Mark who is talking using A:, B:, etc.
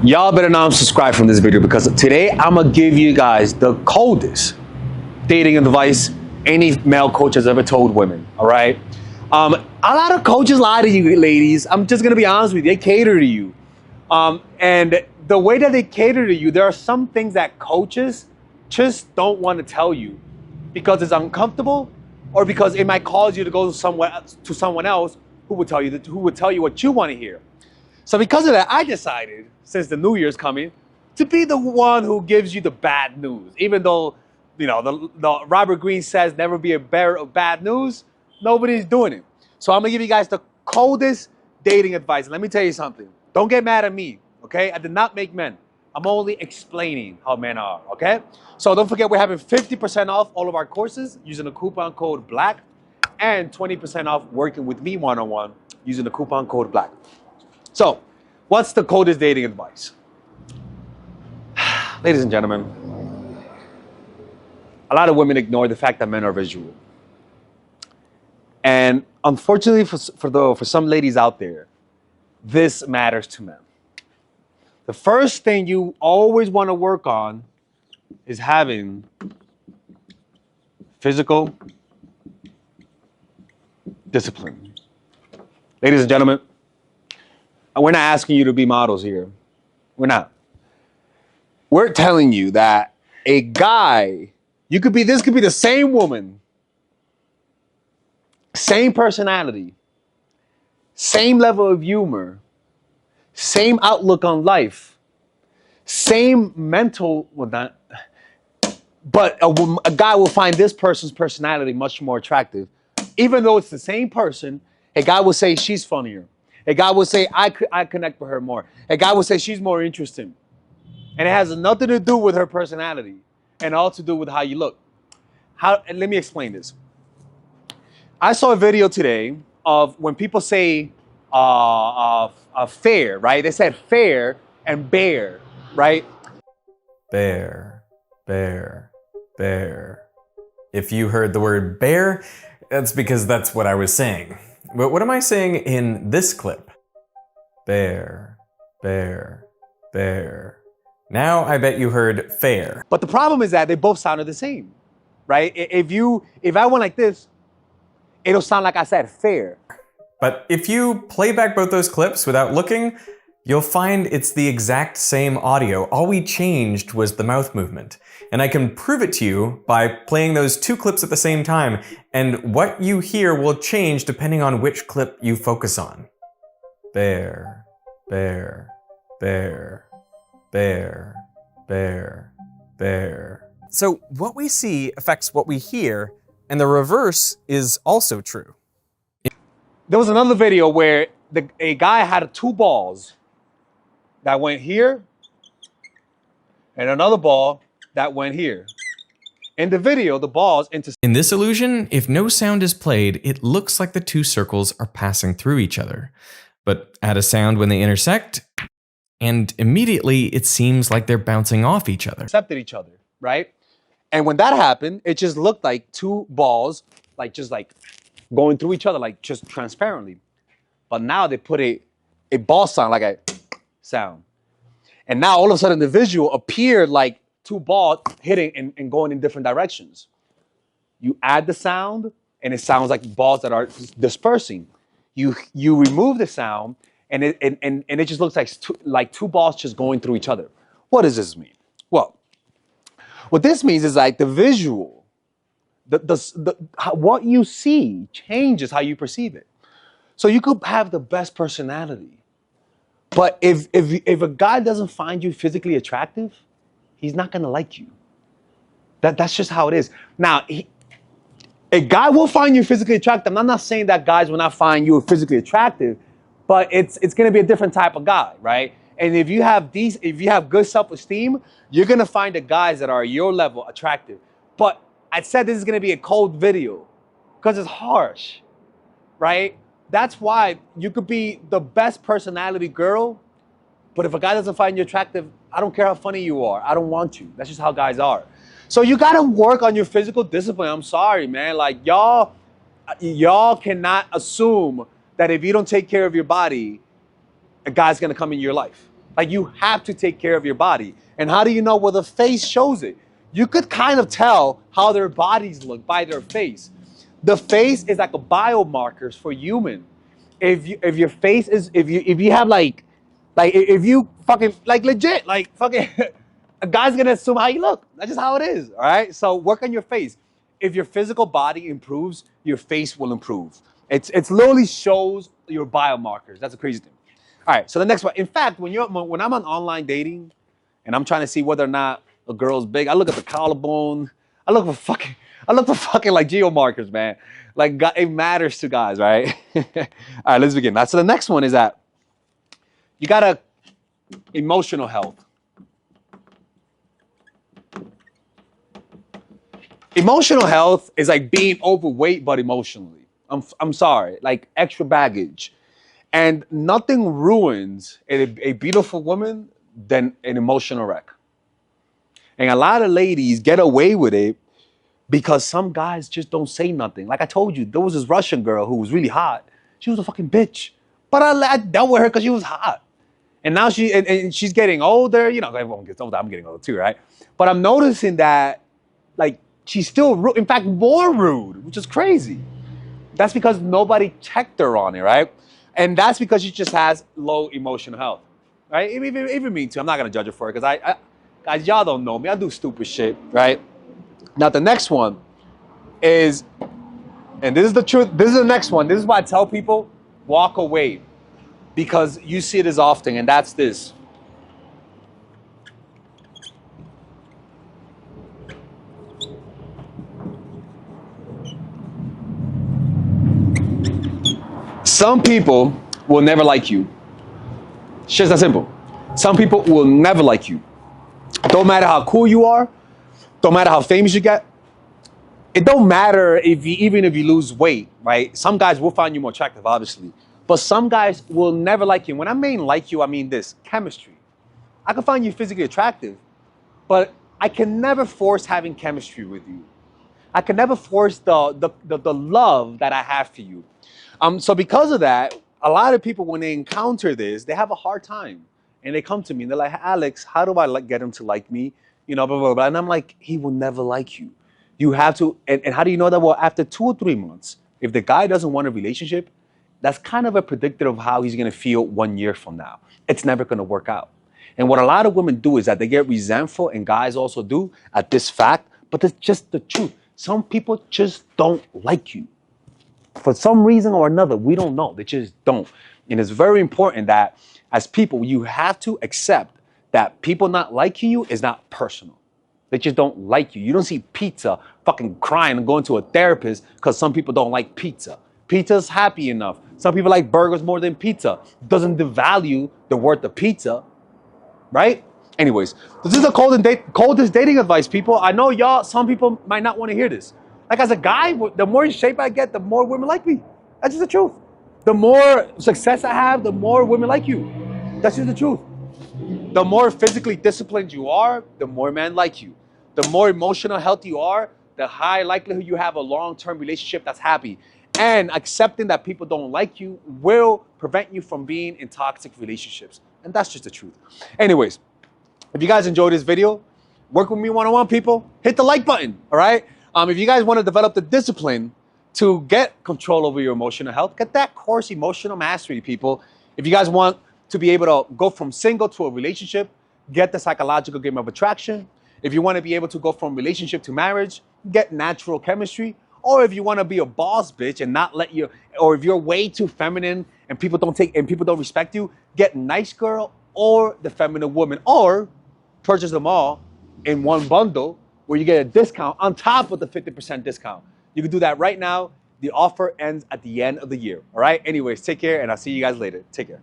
A: Y'all better not unsubscribe from this video because today I'm gonna give you guys the coldest dating advice any male coach has ever told women. All right. A lot of coaches lie to you, ladies. I'm just gonna be honest with you. They cater to you. And the way that they cater to you, there are some things that coaches just don't want to tell you because it's uncomfortable, or because it might cause you to go to someone else who would tell you what you want to hear. So because of that, I decided, since the New Year's coming, to be the one who gives you the bad news. Even though, you know, the Robert Greene says never be a bearer of bad news, nobody's doing it. So I'm gonna give you guys the coldest dating advice. Let me tell you something. Don't get mad at me, okay? I did not make men. I'm only explaining how men are, okay? So don't forget, we're having 50% off all of our courses using the coupon code BLACK, and 20% off working with me one-on-one using the coupon code BLACK. So, what's the coldest dating advice? Ladies and gentlemen, a lot of women ignore the fact that men are visual. And unfortunately for some ladies out there, this matters to men. The first thing you always want to work on is having physical discipline. Ladies and gentlemen, we're not asking you to be models here. We're not. We're telling you that a guy, this could be the same woman, same personality, same level of humor, same outlook on life, same mental, but a guy will find this person's personality much more attractive. Even though it's the same person, a guy will say she's funnier. A guy will say, I connect with her more. A guy will say she's more interesting. And it has nothing to do with her personality and all to do with how you look. And let me explain this. I saw a video today of when people say fair, right? They said fair and bear, right?
B: Bear, bear, bear. If you heard the word bear, that's because that's what I was saying. But what am I saying in this clip? Bear, bear, bear. Now I bet you heard fair.
A: But the problem is that they both sounded the same, right? If I went like this, it'll sound like I said fair.
B: But if you play back both those clips without looking, you'll find it's the exact same audio. All we changed was the mouth movement. And I can prove it to you by playing those two clips at the same time, and what you hear will change depending on which clip you focus on. Bear, bear, bear, bear, bear, bear. So what we see affects what we hear, and the reverse is also true.
A: There was another video where a guy had two balls that went here and another ball that went here. In the video, the balls intersect.
B: In this illusion, if no sound is played, it looks like the two circles are passing through each other. But add a sound when they intersect, and immediately it seems like they're bouncing off each other.
A: Intercepted each other, right? And when that happened, it just looked like two balls, just going through each other, like just transparently. But now they put a ball sound, like a sound. And now all of a sudden the visual appeared like two balls hitting and going in different directions. You add the sound and it sounds like balls that are dispersing. You remove the sound and it just looks like two balls just going through each other. What does this mean? Well, what this means is like the visual, what you see changes how you perceive it. So you could have the best personality, but if a guy doesn't find you physically attractive, he's not gonna like you. That's just how it is. Now, a guy will find you physically attractive. I'm not saying that guys will not find you physically attractive, but it's gonna be a different type of guy, right? And if you have good self-esteem, you're gonna find the guys that are your level attractive. But I said this is gonna be a cold video because it's harsh, right? That's why you could be the best personality girl, but if a guy doesn't find you attractive, I don't care how funny you are. I don't want you. That's just how guys are. So you gotta work on your physical discipline. I'm sorry, man. Like y'all cannot assume that if you don't take care of your body, a guy's gonna come in your life. Like, you have to take care of your body. And how do you know? Well, the face shows it. You could kind of tell how their bodies look by their face. The face is like a biomarkers for human. If your face is, if you have like if you fucking like legit like fucking a guy's gonna assume how you look. That's just how it is. All right. So work on your face. If your physical body improves, your face will improve. It's literally shows your biomarkers. That's a crazy thing. All right. So the next one. In fact, when I'm on online dating, and I'm trying to see whether or not a girl's big, I look at the collarbone. I look for fucking like geomarkers, man. Like, it matters to guys, right? All right, let's begin. So the next one is that you gotta emotional health. Emotional health is like being overweight, but emotionally. I'm sorry, like extra baggage. And nothing ruins a beautiful woman than an emotional wreck. And a lot of ladies get away with it because some guys just don't say nothing. Like I told you, there was this Russian girl who was really hot. She was a fucking bitch. But I dealt with her because she was hot. And now she's getting older. You know, everyone gets older. I'm getting older too, right? But I'm noticing that, like, she's still rude. In fact, more rude, which is crazy. That's because nobody checked her on it, right? And that's because she just has low emotional health, right? Even me too. I'm not gonna judge her for it because guys, y'all don't know me. I do stupid shit, right? Now the next one is, and this is the truth. This is the next one. This is why I tell people walk away, because you see it as often, and that's this. Some people will never like you. It's just that simple. Some people will never like you. Don't matter how cool you are. Don't matter how famous you get. It don't matter even if you lose weight, right? Some guys will find you more attractive, obviously. But some guys will never like you. When I mean like you, I mean this, chemistry. I can find you physically attractive, but I can never force having chemistry with you. I can never force the love that I have for you. So because of that, a lot of people, when they encounter this, they have a hard time. And they come to me and they're like, Alex, how do I get him to like me? You know, blah, blah, blah. And I'm like, he will never like you. You have to, and how do you know that? Well, after 2 or 3 months, if the guy doesn't want a relationship, that's kind of a predictor of how he's gonna feel 1 year from now. It's never gonna work out. And what a lot of women do is that they get resentful, and guys also do, at this fact, but it's just the truth. Some people just don't like you. For some reason or another, we don't know. They just don't. And it's very important that as people, you have to accept that people not liking you is not personal. They just don't like you. You don't see pizza fucking crying and going to a therapist because some people don't like pizza. Pizza's happy enough. Some people like burgers more than pizza. Doesn't devalue the worth of pizza, right? Anyways, this is the coldest dating advice, people. I know y'all, some people might not want to hear this. Like, as a guy, the more in shape I get, the more women like me. That's just the truth. The more success I have, the more women like you. That's just the truth. The more physically disciplined you are, the more men like you. The more emotional health you are, the higher likelihood you have a long-term relationship that's happy. And accepting that people don't like you will prevent you from being in toxic relationships. And that's just the truth. Anyways, if you guys enjoyed this video, work with me one-on-one, people. Hit the like button, all right? If you guys want to develop the discipline to get control over your emotional health, get that course, Emotional Mastery, people. If you guys want to be able to go from single to a relationship, get the Psychological Game of Attraction. If you want to be able to go from relationship to marriage, get Natural Chemistry. Or if you want to be a boss bitch and not let you, or if you're way too feminine and people don't respect you, get Nice Girl or the Feminine Woman, or purchase them all in one bundle where you get a discount on top of the 50% discount. You can do that right now. The offer ends at the end of the year. All right. Anyways, take care, and I'll see you guys later. Take care.